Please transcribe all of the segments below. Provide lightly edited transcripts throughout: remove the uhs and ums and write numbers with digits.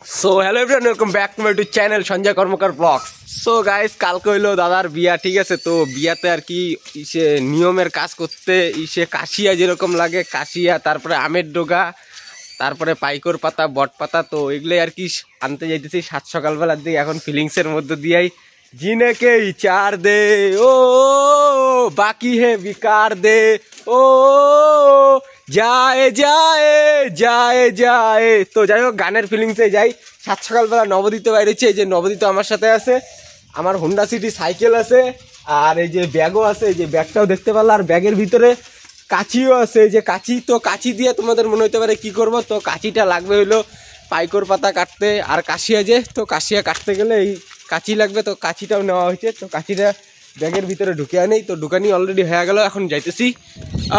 So hello everyone, welcome back to my YouTube channel Sanjay Karmakar vlogs. So guys, কালকে হইলো দাদার বিয়া, ঠিক আছে। তো বিয়াতে আর কি ইসে নিয়মের কাজ করতে ইসে কাশিয়া যেরকম লাগে, কাশিয়া, তারপরে আমের ডোগা, তারপরে পাইকর পাতা, বট পাতা, তো এগুলোই আর কি আনতে যাইতেছি সাত সকালবেলার দিকে। এখন ফিলিংসের মধ্যে দিয়াই জিনেকে চার দে ও বাকি হে বিকার দে ও যায় যায় যায় যায়। তো যাই হোক, গানের ফিলিংসে যাই। সাত সকালবেলা নবদ্বীপে বাইরেছে। এই যে নবদ্বীপ আমার সাথে আছে, আমার হোন্ডা সিটি সাইকেল আছে, আর এই যে ব্যাগও আছে, এই যে ব্যাগটাও দেখতে পারলো, আর ব্যাগের ভিতরে কাঁচিও আছে। এই যে কাঁচি, তো কাঁচি দিয়ে তোমাদের মনে হতে পারে কি করব, তো কাঁচিটা লাগবে হইলো পাইকর পাতা কাটতে, আর কাশিয়া যে, তো কাশিয়া কাটতে গেলে এই কাঁচি লাগবে, তো কাঁচিটাও নেওয়া হয়েছে। তো কাঁচিটা ব্যাগের ভিতরে ঢুকে আনেই, তো ঢুকানি অলরেডি হয়ে গেল। এখন যাইতেছি।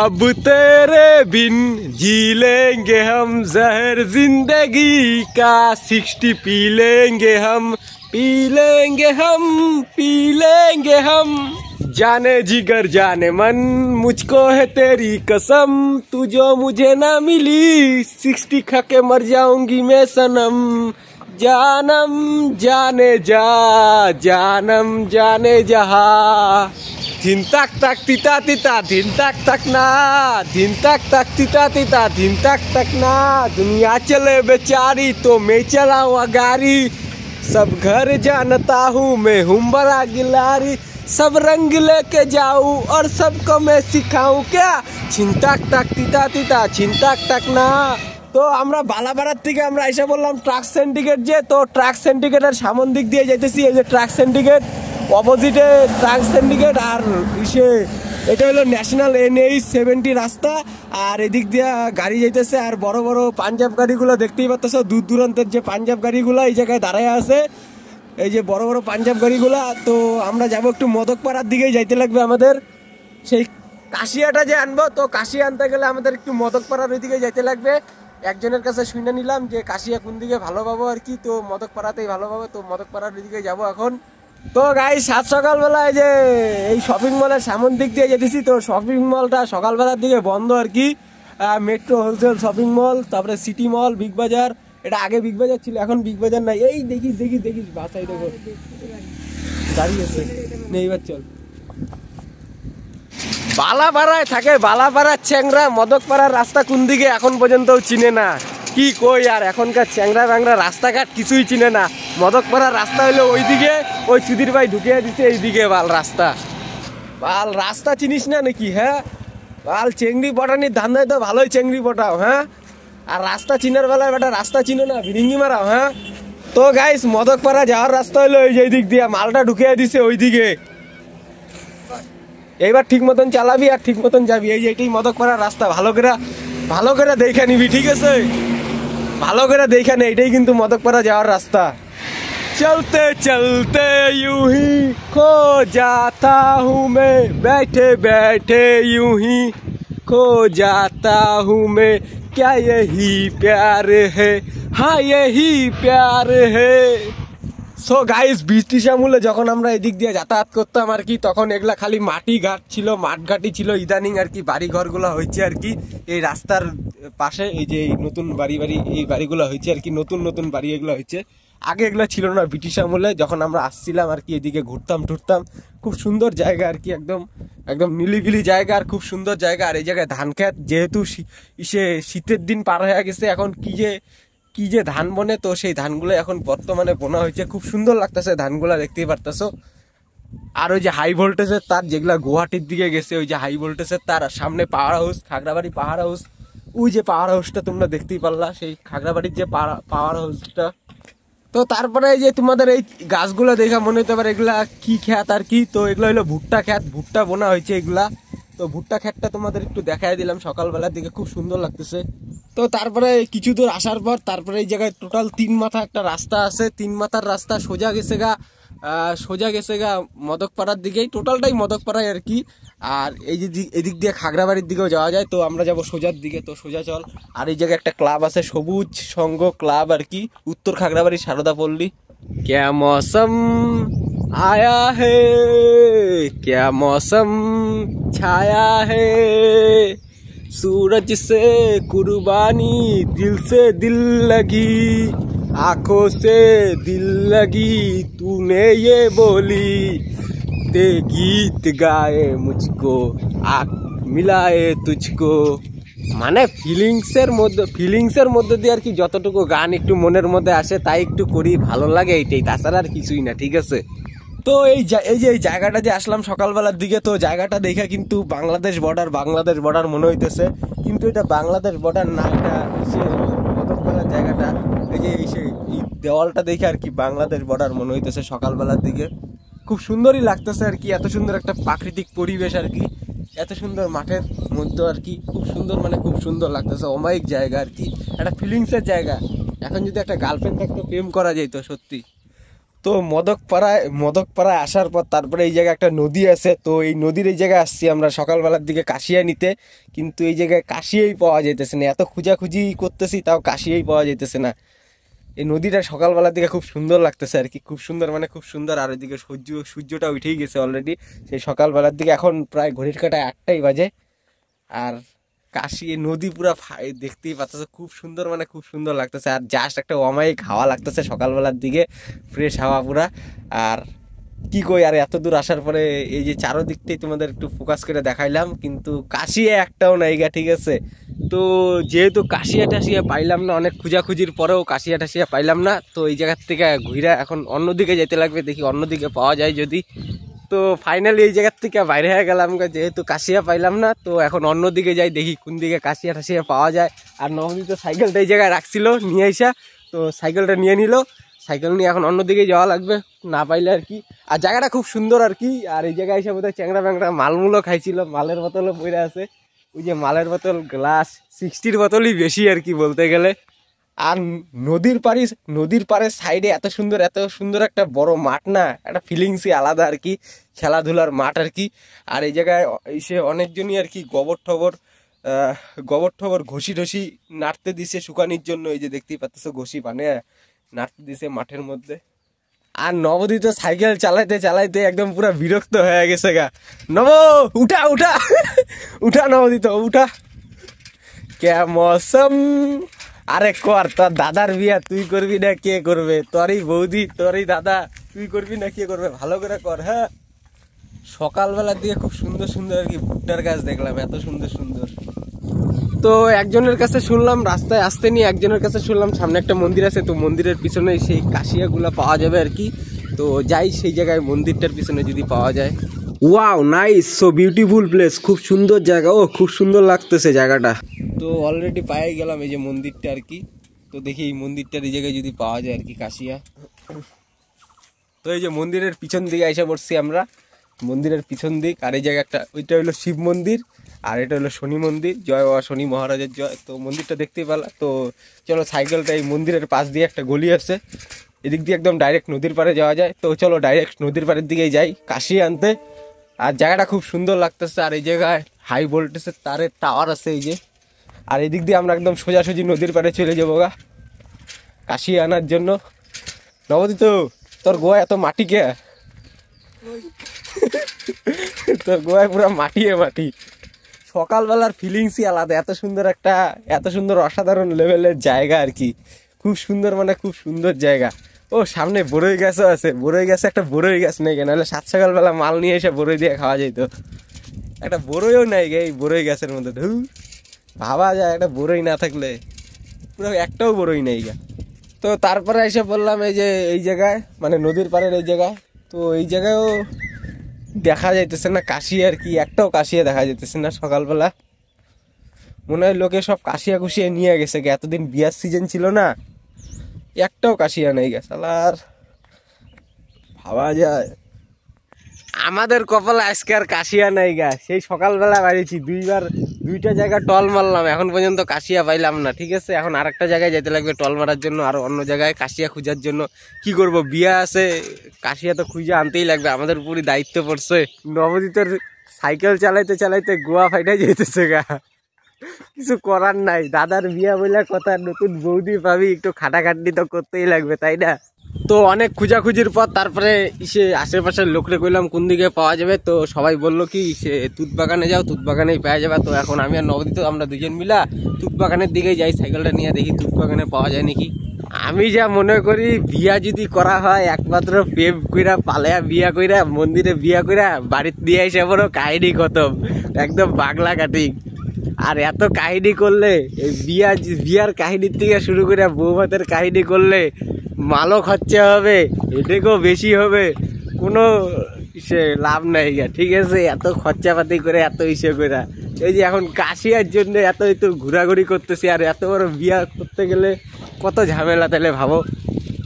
अब तेरे बिन जी लेंगे हम जहर जिंदगी का 60 पी लेंगे हम पी लेंगे हम पी लेंगे हम जाने जिगर जाने मन मुझको है तेरी कसम तू जो मुझे ना मिली 60 खा के मर जाऊंगी मैं सनम जानम जाने जा जानम जाने जहा धिन तक तक तिता तिता धिन तक ना धिन तक तिता तिता धिन तक ना दुनिया चले बेचारी तो मैं चलाऊं गाड़ी सब घर जानता हूँ मैं हूँ बड़ा गिलारी सब रंग लेके जाऊं और सबको मैं सिखाऊं क्या छिन तक तिता तिता छिन तक ना। তো আমরা বালাপাড়ার থেকে আমরা এসে বললাম ট্রাক সিন্ডিকেট যে, তো ট্রাক সিন্ডিকেটের সামন দিক দিয়ে যাইতেছি। এই যে ট্রাক সিন্ডিকেট, অপোজিটে ট্রাক সিন্ডিকেট, আর ইসে এটা হলো ন্যাশনাল NH-70 রাস্তা, আর এদিক দিয়ে গাড়ি যাইতেছে। আর বড় বড় পাঞ্জাব গাড়িগুলো দেখতেই পাচ্ছ, দূর দূরান্তের যে পাঞ্জাব গাড়িগুলো এই জায়গায় দাঁড়ায় আছে, এই যে বড় বড় পাঞ্জাব গাড়িগুলো। তো আমরা যাবো একটু মদকপাড়ার দিকেই যাইতে লাগবে আমাদের। সেই কাশিয়াটা যে আনবো, তো কাশিয়া আনতে গেলে আমাদের একটু মদকপাড়ার ওই দিকে যাইতে লাগবে। একজনের কাছে শুনে নিলাম যে কাশিয়া কোন দিকে ভালো পাবো আর কি, তো মদকপাড়াতেই ভালো পাবো, তো মদকপাড়ার দিকে যাবো এখন। তো গাই সাত সকালবেলায় যে এই শপিং মলের সামন দিক দিয়ে যেতেছি, তো শপিং মলটা সকালবেলার দিকে বন্ধ আর কি। মেট্রো হোলসেল শপিং মল, তারপরে সিটি মল, বিগ বাজার, এটা আগে বিগ বাজার ছিল, এখন বিগ বাজার নাই। এই দেখিস দেখিস দেখিস বাসাই দেখো দাঁড়িয়েছে নেইবার, চল। বালাপাড়ায় থাকে, বালাপাড়ার চ্যাংরা মদকপাড়ার রাস্তা কোন দিকে এখন পর্যন্ত চিনে না। কি কই আর, এখনকার চ্যাংরা ব্যাংরা রাস্তাঘাট কিছুই চিনে না। মদকপাড়ার রাস্তা হইলো ওইদিকে, ওই সুধীর ভাই ঢুকিয়ে দিছে এইদিকে বাল রাস্তা। বাল রাস্তা চিনিস না নাকি? হ্যাঁ বাল চেংড়ি পটানির ধান্দায় তো ভালোই চেংড়ি পটাও, হ্যাঁ। আর রাস্তা চিনার বেলায় বেটা রাস্তা চিনো না, ভিরিঙ্গি মারাও, হ্যাঁ। তো গাইস, মদকপাড়া যাওয়ার রাস্তা হইলো ওই যে দিক দিয়ে, মালটা ঢুকিয়ে দিছে ওইদিকে। এইবার ঠিক মতন চালাবি আর ঠিক মতন যাবি। এই যে এটাই মদকপাড়ার রাস্তা, ভালো করে দেখে নিবি, ঠিক আছে? ভালো করে দেখে নে, এটাই কিন্তু মদকপাড়া যাওয়ার রাস্তা। চলতে চলতে यूं ही खो जाता हूँ मैं बैठे बैठे यूं ही खो जाता हूँ मैं क्या यही प्यार है हाँ यही प्यार है। সো গাইস, বৃষ্টির আমলে যখন আমরা এদিক দিয়ে যাতায়াত করতাম আর কি, তখন এগুলা খালি মাটি ঘাট ছিল, মাঠঘাটি ছিল। ইদানিং আর কি বাড়ি ঘরগুলো হয়েছে আর কি এই রাস্তার পাশে, এই যে নতুন বাড়ি এই বাড়িগুলো হয়েছে আর কি, নতুন বাড়ি এগুলো হয়েছে। আগে এগুলো ছিল না ব্রিটিশ আমলে, যখন আমরা আসছিলাম আর কি এদিকে ঘুরতাম টুরতাম। খুব সুন্দর জায়গা আর কি, একদম নিলিবিলি জায়গা আর খুব সুন্দর জায়গা। আর এই জায়গায় ধান খেত, যেহেতু শীতের দিন পার হয়ে গেছে, এখন কি যে ধান বনে, তো সেই ধানগুলো এখন বর্তমানে বোনা হয়েছে। খুব সুন্দর লাগতেছে ধানগুলা, দেখতেই পারতেছো। আর ওই যে হাই ভোল্টেজের তার যেগুলা গুয়াহাটির দিকে গেছে, ওই যে হাই ভোল্টেজের তার, আর সামনে পাহাড় হাউস, খাগড়াবাড়ি পাহাড় হাউস, ওই যে পাহাড় হাউসটা তোমরা দেখতেই পারলা, সেই খাগড়াবাড়ির যে পাহাড় হাউসটা। তো তারপরে এই যে তোমাদের এই গাছগুলো দেখা মনে হতে পারে এগুলা কি খ্যাত আর কি, তো এগুলো হলো ভুট্টা খ্যাত, ভুট্টা বোনা হয়েছে এগুলা। তো ভুট্টা ক্ষেতটা তোমাদের একটু দেখাই দিলাম সকালবেলার দিকে, খুব সুন্দর লাগতেছে। তো তারপরে কিছু দূর আসার পর তারপরে এই জায়গায় টোটাল 3 মাথা একটা রাস্তা আছে, 3 মাথার রাস্তা সোজা গেছে গা মদকপাড়ার দিকেই, টোটালটাই মদকপাড়ায় আর কি। আর এই যে এদিক দিয়ে খাগড়াবাড়ির দিকেও যাওয়া যায়, তো আমরা যাব সোজার দিকে, তো সোজা চল। আর এই জায়গায় একটা ক্লাব আছে, সবুজ সংঘ ক্লাব আর কি, উত্তর খাগড়াবাড়ি সারদা পল্লী। क्या मौसम आया है क्या मौसम छाया है सूरज से कुर्बानी दिल से दिल लगी आंखों से दिल लगी तूने ये बोली ते गीत गाए मुझको आँख मिलाए तुझको মানে ফিলিংসের মধ্যে দিয়ে আর কি যতটুকু গান একটু মনের মধ্যে আসে তাই একটু করি, ভালো লাগে এইটাই, তাছাড়া আর কিছুই না। ঠিক আছে, তো এই যে এই জায়গাটা যে আসলাম সকালবেলার দিকে, তো জায়গাটা দেখে কিন্তু বাংলাদেশ বর্ডার মনে হইতেছে, কিন্তু এটা বাংলাদেশ বর্ডার না, এটা সে মদকবেলার জায়গাটা। এই যে এই দেওয়ালটা দেখে আর কি বাংলাদেশ বর্ডার মনে হইতেছে সকালবেলার দিকে। খুব সুন্দরই লাগতেছে আর কি, এত সুন্দর একটা প্রাকৃতিক পরিবেশ আর কি, এত সুন্দর মাঠের মধ্যে আর কি, খুব সুন্দর, মানে খুব সুন্দর লাগতেছে, অমায়িক জায়গা আর কি, একটা ফিলিংসের জায়গা। এখন যদি একটা গার্লফ্রেন্ড থাকতো প্রেম করা যেত সত্যি। তো মদকপাড়ায় আসার পর তারপরে এই জায়গায় একটা নদী আছে, তো এই নদীর এই জায়গায় আসছি আমরা সকালবেলার দিকে কাশিয়া নিতে, কিন্তু এই জায়গায় কাশিয়াই পাওয়া যাইতেছে না, এত খুঁজাখুঁজি করতেছি তাও কাশিয়াই পাওয়া যাইতেছে না। এই নদীটা সকালবেলার দিকে খুব সুন্দর লাগতেছে আর কি, খুব সুন্দর, মানে খুব সুন্দর। আর ওইদিকে সূর্যটা উঠেই গেছে অলরেডি সেই সকালবেলার দিকে, এখন প্রায় ঘড়ির কাঁটায় 8টাই বাজে। আর কাশি নদী পুরা দেখতেই পাচ্ছেছে, খুব সুন্দর, মানে খুব সুন্দর লাগতেছে। আর জাস্ট একটা অমায়িক হাওয়া লাগতেছে সকালবেলার দিকে, ফ্রেশ হাওয়া পুরা। আর কি কই, আর এত দূর আসার পরে এই যে চারোদিকটাই তোমাদের একটু ফোকাস করে দেখাইলাম, কিন্তু কাশিয়া একটাও নাই গা। ঠিক আছে, তো যেহেতু কাশিয়া টাশিয়া পাইলাম না, অনেক খুঁজাখুঁজির পরেও কাশিয়া টাশিয়া পাইলাম না, তো এই জায়গার থেকে ঘুরে এখন অন্যদিকে যেতে লাগবে, দেখি অন্যদিকে পাওয়া যায় যদি। তো ফাইনালি এই জায়গার থেকে বাইরে হয়ে গেলাম, যেহেতু কাশিয়া পাইলাম না, তো এখন অন্যদিকে যাই, দেখি কোন দিকে কাশিয়া টাশিয়া পাওয়া যায়। আর নবনীত সাইকেলটা এই জায়গায় রাখছিল, নিয়ে আইসা, তো সাইকেলটা নিয়ে নিল, সাইকেল নিয়ে এখন অন্যদিকে যাওয়া লাগবে না পাইলে আর কি। আর জায়গাটা খুব সুন্দর আর কি। আর এই জায়গায় এসে বোধহয় চ্যাংরা ব্যাংরা মালমূলও খাইছিল, মালের বোতলও পড়ে আছে, ওই যে মালের বোতল, গ্লাস 60-র বোতলই বেশি আর কি বলতে গেলে। আর নদীর পাড়ের সাইডে এত সুন্দর একটা বড় মাঠ না, একটা ফিলিংসই আলাদা আর কি, খেলাধুলার মাঠ আর কি। আর এই জায়গায় এসে অনেকজনই আর কি গোবর ঠবর ঘষি ঢসি নাড়তে দিছে শুকানির জন্য, এই যে দেখতেই পাচ্ছ ঘষি বানিয়ে নাড়তে দিছে মাঠের মধ্যে। আর নবদীপ সাইকেল চালাইতে একদম পুরো বিরক্ত হয়ে গেছে গা। উঠা নবদীপ উঠা, কে মৌসম। আরে কর, তোর দাদার বিয়া তুই করবি না কে করবে? তোরই বৌদি, তোরই দাদা, তুই করবি না কে করবে? ভালো করে কর। হ্যাঁ, সকালবেলার দিকে খুব সুন্দর আর কি ভুট্টার গাছ দেখলাম, এত সুন্দর। তো একজনের কাছে শুনলাম রাস্তায় আসতে নিয়ে, একজনের কাছে শুনলাম সামনে একটা মন্দির আছে, তো মন্দিরের পিছনে সেই কাশিয়াগুলা পাওয়া যাবে আর কি। তো যাই সেই জায়গায়, মন্দিরটার পিছনে যদি পাওয়া যায়। Wow, nice, so beautiful place, খুব সুন্দর জায়গা, ও খুব সুন্দর লাগতেছে জায়গাটা। তো অলরেডি পাই গেলাম এই যে মন্দিরটা আর কি। তো দেখি এই মন্দিরটার এই জায়গায় যদি পাওয়া যায় আর কি, কাশিয়া। তো এই যে মন্দিরের পিছন দিকে এসে পড়ছি আমরা, মন্দিরের পিছন দিক। আর এই জায়গায় একটা, ওইটা হলো শিব মন্দির, আর এটা হলো শনি মন্দির, জয় বাবা শনি মহারাজের জয়। তো মন্দিরটা দেখতেই পেলাম। তো চলো সাইকেলটা, এই মন্দিরের পাশ দিয়ে একটা গলি আছে, এদিক দিয়ে একদম ডাইরেক্ট নদীর পাড়ে যাওয়া যায়। তো চলো ডাইরেক্ট নদীর পাড়ের দিকেই যাই কাশি আনতে। আর জায়গাটা খুব সুন্দর লাগতেছে। আর এই জায়গায় হাই ভোল্টেজের তারের টাওয়ার আছে এই যে। আর এদিক দিয়ে আমরা একদম সোজাসুজি নদীর পাড়ে চলে যাবো গা কাশি আনার জন্য। নবদীপ, তোর গোয়া এত মাটি কে? তোর গোয়ায় পুরো মাটি। সকালবেলার ফিলিংসই আলাদা, এত সুন্দর অসাধারণ লেভেলের জায়গা আর কি, খুব সুন্দর, মানে খুব সুন্দর জায়গা। ও সামনে বড়ই গাছও আছে, একটা বড়ই গাছ নেই কেন, নাহলে 7 সকালবেলা মাল নিয়ে এসে বড়ই দিয়ে খাওয়া যেত। একটা বড়ইও নাই গে এই বড়ই গাছের মধ্যে, ভাবা যায় একটা বড়ই না থাকলে, পুরো একটাও বড়ই নেই গা। তো তারপরে এসে বললাম এই যে এই জায়গায়, মানে নদীর পাড়ের এই জায়গায়। তো এই জায়গায়ও দেখা যাইতেছে না কাশি আর কি, একটাও কাশিয়া দেখা যাইতেছে না সকালবেলা। মনে হয় লোকে সব কাশিয়া কুশিয়া নিয়ে গেছে, এতদিন বিয়ার সিজন ছিল না, একটাও কাশিয়া নেই গেছে। আর ভাবা যায় আমাদের কপালে আজকে আর কাশিয়া নাই গা। সেই সকালবেলা বাড়িছি, দুইটা জায়গা টল মারলাম, এখন পর্যন্ত কাশিয়া পাইলাম না। ঠিক আছে, এখন আরেকটা জায়গায় যেতে লাগবে টল মারার জন্য, আর অন্য জায়গায় কাশিয়া খুঁজার জন্য। কি করব, বিয়া আছে, কাশিয়া তো খুঁজে আনতেই লাগবে, আমাদের উপরই দায়িত্ব পড়ছে। নবদীপের সাইকেল চালাইতে গোয়া ফাইটা যেতেছে গা, কিছু করার নাই। দাদার বিয়া বলে কথা, নতুন বৌদি পাবি, একটু খাটাখাটনি তো করতেই লাগবে, তাই না? তো অনেক খুঁজাখুঁজির পর তারপরে আশেপাশের লোকরে কইলাম কোন দিকে পাওয়া যাবে। তো সবাই বললো কি সে তুত বাগানে যাও, তুত বাগানেই পাওয়া যাবে। তো এখন আমি আর নবদীপ আমরা দুজন মিলা তুত বাগানের দিকে যাই, সাইকেলটা নিয়ে দেখি তুত বাগানে পাওয়া যায় নাকি। আমি যা মনে করি বিয়া যদি করা হয় একমাত্র প্রেম কইরা পালেয়া বিয়া কইরা মন্দিরে বিয়া কইরা বাড়িতে দিয়ে এসে বড় কাহিনী খতম, একদম বাংলা কাটিং। আর এত কাহিনী করলে এই বিয়ার কাহিনীর থেকে শুরু করে বউ ভাতের কাহিনী করলে মালও খরচা হবে, এটাকেও বেশি হবে, কোনো সে লাভ নাই গা, ঠিক আছে? এত খরচাপাতি করে এত ইসে করে এই যে এখন কাশিয়ার জন্য এত তো ঘোরাঘুরি করতেছি, আর এত বড় বিয়া করতে গেলে কত ঝামেলা, তাহলে ভাবো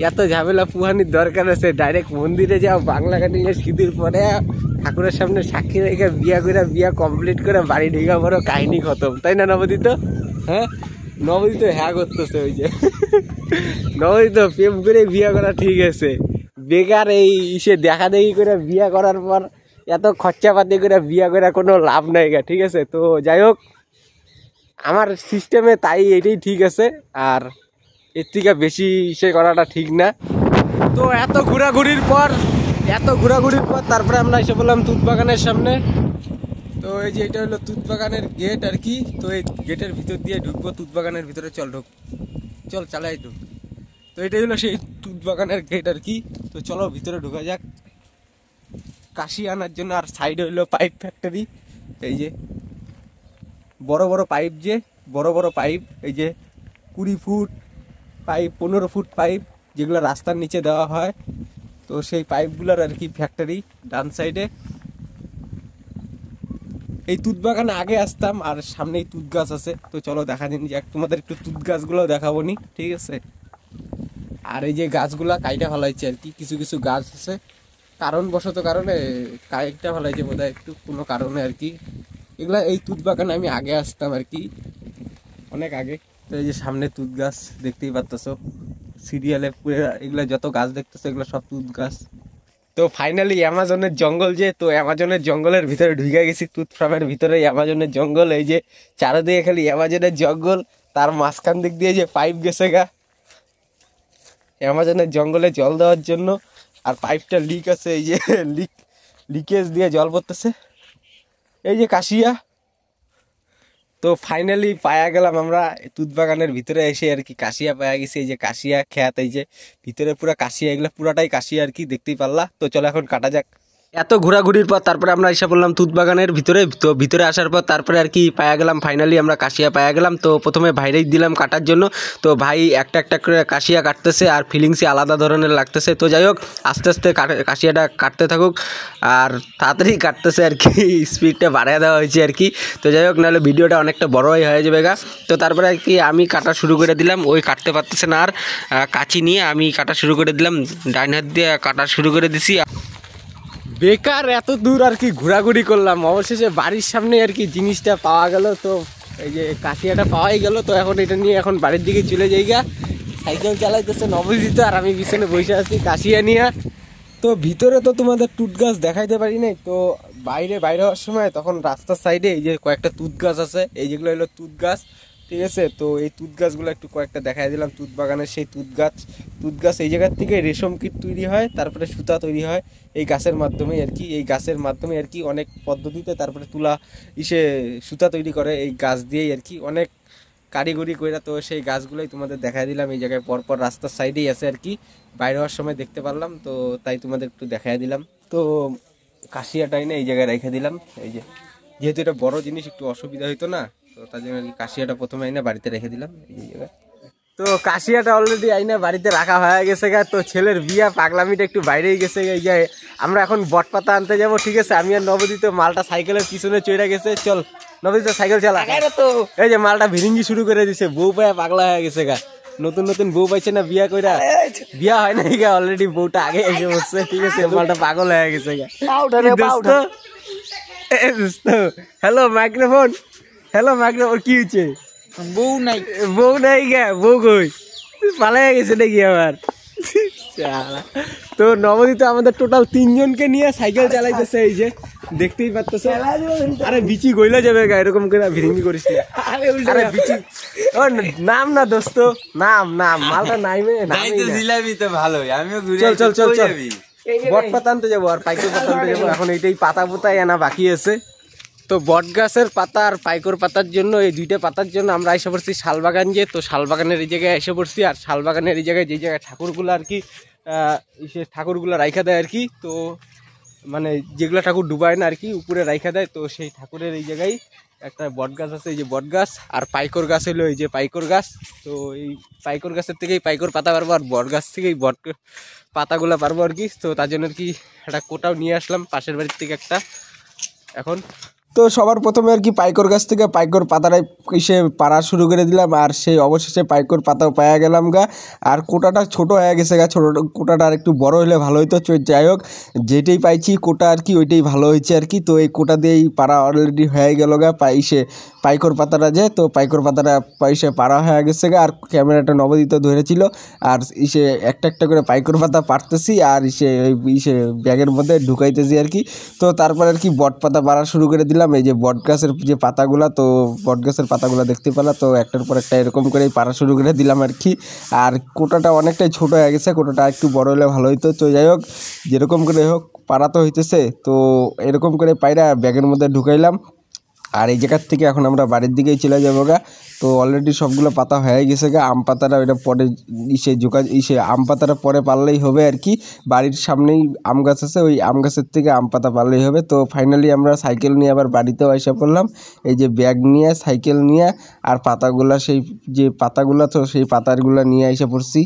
এত ঝামেলা পুহানির দরকার আছে। ডাইরেক্ট মন্দিরে যাও, বাংলা কাটিংয়ে সিঁদুর পরে ঠাকুরের সামনে সাক্ষী রেখে বিয়া করে বিয়া কমপ্লিট করে বাড়ি ঢেকা বড় কাহিনী খতম, তাই না নবদিত? হ্যাঁ নবদিত হ্যাঁ করতেছে, ওই যে নবদিত প্রেম করে বিয়া করা ঠিক আছে, বেকার এই সে দেখা দেখি করে বিয়া করার পর এত খরচাপাতি করে বিয়া করে কোনো লাভ নাই গা, ঠিক আছে? তো যাই হোক আমার সিস্টেমে তাই এটাই ঠিক আছে, আর এর থেকে বেশি সে করাটা ঠিক না। তো এত ঘোরাঘুরির পর তারপরে আমরা এসে বললাম তুত বাগানের সামনে। তো এই যে এটা হলো তুত বাগানের গেট আর কি। তো এই গেটের ভিতর দিয়ে ঢুকবো, তুত বাগানের ভিতরে চল চালাই ঢুক। তো এটাই হলো সেই তুত বাগানের গেট আর কি। তো চলো ভিতরে ঢুকা যাক কাশি আনার জন্য। আর সাইডে হইলো পাইপ ফ্যাক্টরি, এই যে বড় বড় পাইপ, যে বড় বড় পাইপ, এই যে 20 ফুট পাইপ, 15 ফুট পাইপ, যেগুলো রাস্তার নিচে দেওয়া হয়। তো সেই পাইপগুলোর আর কি ফ্যাক্টরি ডান সাইডে। এই তুত বাগানে আগে আসতাম, আর সামনেই তুত গাছ আছে। তো চলো দেখা দিন যে তোমাদের একটু তুত গাছগুলো দেখাবো নি, ঠিক আছে? আর এই যে গাছগুলা কাইটা ফেলাইছে আর কি, কিছু কিছু গাছ আছে কারণে কাইটা ফেলাইছে বোধ হয় একটু কোনো কারণে আর কি। এগুলা এই তুত বাগানে আমি আগে আসতাম আর কি, অনেক আগে। তো এই যে সামনে তুত গাছ দেখতেই পারতেছো, সিরিয়ালে পুরো এগুলা যত গাছ দেখতেছো এগুলো সব তুত গাছ। তো ফাইনালি অ্যামাজনের জঙ্গল, যে তো অ্যামাজনের জঙ্গলের ভিতরে ঢুকে গেছি, তুত ফার্মের ভিতরে অ্যামাজনের জঙ্গল। এই যে চারিদিকে খালি অ্যামাজনের জঙ্গল, তার মাঝখান দিক দিয়ে যে পাইপ গেছে গা অ্যামাজনের জঙ্গলে জল দেওয়ার জন্য। আর পাইপটা লিক আছে, এই যে লিকেজ দিয়ে জল পড়তেছে, এই যে কাশিয়া। তো ফাইনালি পায়া গেলাম আমরা তুত বাগানের ভিতরে এসে আর কি, কাশিয়া পায়া গেছি। এই যে কাশিয়া খেত, এই যে ভিতরে পুরো কাশিয়া, এগুলো পুরাটাই কাশিয়া আর কি, দেখতেই পারলা। তো চলো এখন কাটা যাক। এত ঘোরাঘুরির পর তারপরে আমরা এসে পড়লাম তুত বাগানের ভিতরে। তো ভিতরে আসার পর তারপরে আর কি পায়া গেলাম, ফাইনালি আমরা কাশিয়া পায়া গেলাম। তো প্রথমে ভাইরেই দিলাম কাটার জন্য। তো ভাই একটা একটা করে কাশিয়া কাটতেছে, আর ফিলিংসই আলাদা ধরনের লাগতেছে। তো যাই হোক আস্তে আস্তে কাশিয়াটা কাটতে থাকুক, আর তাড়াতাড়ি কাটতেছে আর কি, স্পিডটা বাড়িয়ে দেওয়া হয়েছে আর কি। তো যাই হোক নাহলে ভিডিওটা অনেকটা বড়ই হয়ে যাবে গা। তো তারপরে আর কি আমি কাটা শুরু করে দিলাম, ওই কাটতে পারতেছে না, আর কাঁচি নিয়ে আমি কাটা শুরু করে দিলাম, ডাইন হাত দিয়ে কাটা শুরু করে দিছি। বেকার এত দূর আর কি ঘোরাঘুরি করলাম, অবশেষে বাড়ির সামনে আর কি জিনিসটা পাওয়া গেল। তো এই যে কাশিয়াটা পাওয়াই গেল। তো এখন এটা নিয়ে এখন বাড়ির দিকে চলে যাই গা। সাইকেল চালাইতেছে নবজিৎ, আর আমি পিছনে বসে আছি কাশিয়া নিয়ে। তো ভিতরে তো তোমাদের তুত গাছ দেখাইতে পারি নাই। তো বাইরে হওয়ার সময় তখন রাস্তার সাইডে এই যে কয়েকটা তুত গাছ আছে, এই যেগুলো হলো তুত গাছ, ঠিক আছে? তো এই তুত গাছগুলো একটু কয়েকটা দেখাই দিলাম। তুত বাগানের সেই তুত গাছ এই জায়গার থেকে রেশম কীট তৈরি হয়, তারপরে সুতা তৈরি হয় এই গাছের মাধ্যমে আর কি। এই গাছের মাধ্যমে আর কি অনেক পদ্ধতিতে তারপরে সুতা তৈরি করে এই গাছ দিয়েই আর কি, অনেক কারিগরি কইরা। তো সেই গাছগুলোই তোমাদের দেখাই দিলাম, এই জায়গায় পরপর রাস্তার সাইডেই আছে আর কি, বাইরে হওয়ার সময় দেখতে পারলাম। তো তাই তোমাদের একটু দেখাই দিলাম। তো কাশিয়াটাই না এই জায়গায় রেখে দিলাম, এই যে যেহেতু এটা বড় জিনিস একটু অসুবিধা হইতো না, তো তার জন্য আর কি কাশিয়াটা প্রথমে আইনা বাড়িতে রেখে দিলাম এই জায়গায়। তো কাশিয়াটা অলরেডি আইনা বাড়িতে রাখা হয়ে গেছে গা। তো ছেলের বিয়া পাগলামিটা একটু বাইরেই গেছে এই যে আমরা এখন বটপাতা আনতে যাবো, ঠিক আছে? আমি আর নবদিত মালটা সাইকেলের পিছনে চড়ে গেছে। চল নবদিত সাইকেল চালা। তো এই যে মালটা ভিরিঙ্গি শুরু করে দিছে, বউ পায়া পাগলা হয়ে গেছে গা। নতুন বউ পাইছে না বিয়া কইরা, বিয়া হয় নাই গা, অলরেডি বউটা আগে এসে বসছে, ঠিক আছে? মালটা পাগল হয়ে গেছে গা। হ্যালো মাইক্রোফোন, কি হয়েছে? বউ নাই গা, বউ কই পালাই গেছে নাকি আবার? তো নবদিত আমাদের টোটাল 3 জনকে নিয়ে সাইকেল চালাইতেছে, এই যে দেখতেই পারতেছে। আরে বিচি গইলা যাবে গা, এরকম করে ভিরিঙ্গি করিস না। আরে বিচি নাম না দোস্ত, নাম মালটা নাইমে জিলাবি তো ভালোই। আমিও চল বট পাতা আনতে যাবো, আর পাইকের পাতা আনতে যাবো। এখন এইটাই পাতা পোতাই আনা বাকি আছে। তো বট গাছের পাতা আর পাইকর পাতার জন্য, এই দুইটা পাতার জন্য আমরা এসে পড়ছি শালবাগান। যে তো শালবাগানের এই জায়গায় এসে পড়ছি, আর শালবাগানের এই জায়গায় যেই জায়গায় ঠাকুরগুলো আর কি সে ঠাকুরগুলো রাইখা দেয় আর কি, তো মানে যেগুলো ঠাকুর ডুবায় না আর কি, উপরে রাইখা দেয়। তো সেই ঠাকুরের এই জায়গায় একটা বট গাছ আছে, এই যে বট গাছ, আর পাইকর গাছ হলো এই যে পাইকর গাছ। তো এই পাইকর গাছের থেকেই পাইকর পাতা পারবো, আর বট গাছ থেকেই বট পাতাগুলো পারবো আর কি। তো তার জন্য আর কি একটা কোটাও নিয়ে আসলাম পাশের বাড়ির থেকে একটা। এখন তো সবার প্রথমে আর কি পাইকর গাছ থেকে পাইকর পাতাটাই এসে পাড়া শুরু করে দিলাম, আর সেই অবশেষে পাইকর পাতাও পাওয়া গেলাম গা। আর কোটাটা ছোট হয়ে গেছে গা, ছোটো কোটাটা আর একটু বড় হলে ভালো হইতো। যাই হোক, যেটাই পাইছি কোটা আর কি ওইটাই ভালো হয়েছে আর কি। তো এই কোটা দিয়েই পাড়া অলরেডি হয়ে গেল গা, পাইসে পাইকর পাতাটা যে, তো পাইকর পাতাটা পাইসে পাড়া হয়ে গেছে গা। আর ক্যামেরাটা নবদিত ধরেছিল, আর ইসে একটা একটা করে পাইকর পাতা পাড়তেছি, আর ইসে ব্যাগের মধ্যে ঢুকাইতেছি আর কি। তো তারপর আর কি বট পাতা পাড়া শুরু করে দিলাম। এই যে বট গাছের যে পাতাগুলা, তো বট গাছের পাতাগুলো দেখতে পেলাম, তো একটার পর একটা এরকম করেই পাড়া শুরু করে দিলাম আর কি। আর কোটাটা অনেকটাই ছোট হয়ে গেছে, কোটাটা একটু বড় হলে ভালো হইতো। তো যাই হোক, যেরকম করে হোক পাড়া তো হইতেছে, তো এরকম করে পায়রা ব্যাগের মধ্যে ঢুকাইলাম। আর এই জায়গার থেকে এখন আমরা বাড়ির দিকেই চলে যাবো গা। তো অলরেডি সবগুলো পাতা হয়ে গেছে গা, আম পাতাটা ওইটা পরে আম পাতাটা পরে পারলেই হবে আর কি। বাড়ির সামনেই আম গাছ আছে, ওই আম গাছের থেকে আম পাতা পারলেই হবে। তো ফাইনালি আমরা সাইকেল নিয়ে আবার বাড়িতেও এসে পড়লাম, এই যে ব্যাগ নিয়ে সাইকেল নিয়ে, আর পাতাগুলা সেই যে পাতাগুলা, তো সেই পাতাগুলো নিয়ে এসে পড়ছি।